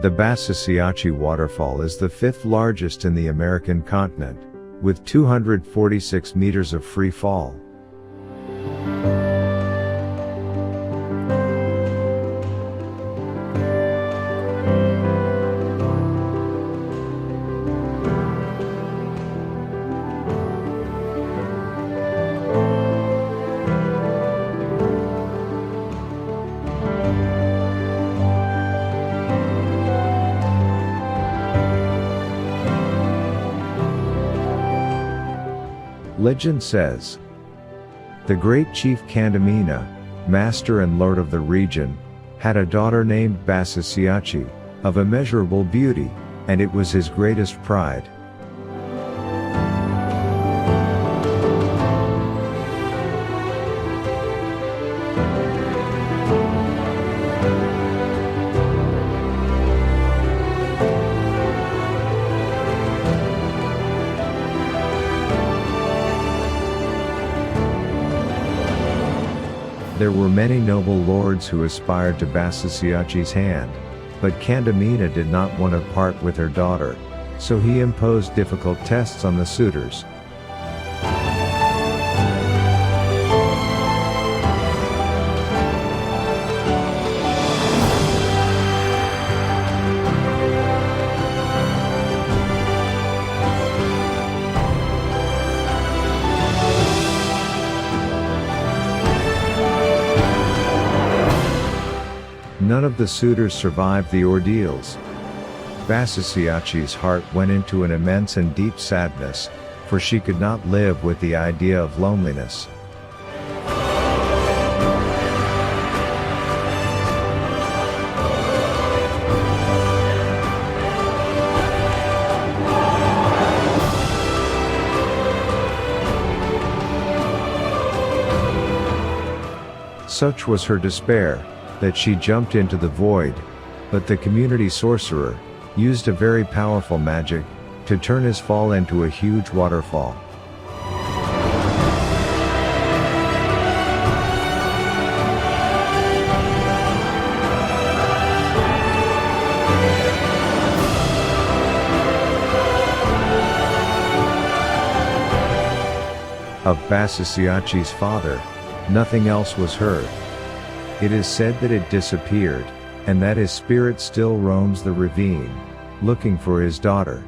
The Basaseachi Waterfall is the fifth largest in the American continent, with 246 meters of free fall. Legend says, the great chief Kandamina, master and lord of the region, had a daughter named Basaseachi, of immeasurable beauty, and it was his greatest pride. There were many noble lords who aspired to Basaseachi's hand, but Kandamina did not want to part with her daughter, so he imposed difficult tests on the suitors. None of the suitors survived the ordeals. Basaseachi's heart went into an immense and deep sadness, for she could not live with the idea of loneliness. Such was her despair, that she jumped into the void, but the community sorcerer used a very powerful magic to turn his fall into a huge waterfall. Of Basaseachi's father, nothing else was heard. It is said that it disappeared, and that his spirit still roams the ravine, looking for his daughter.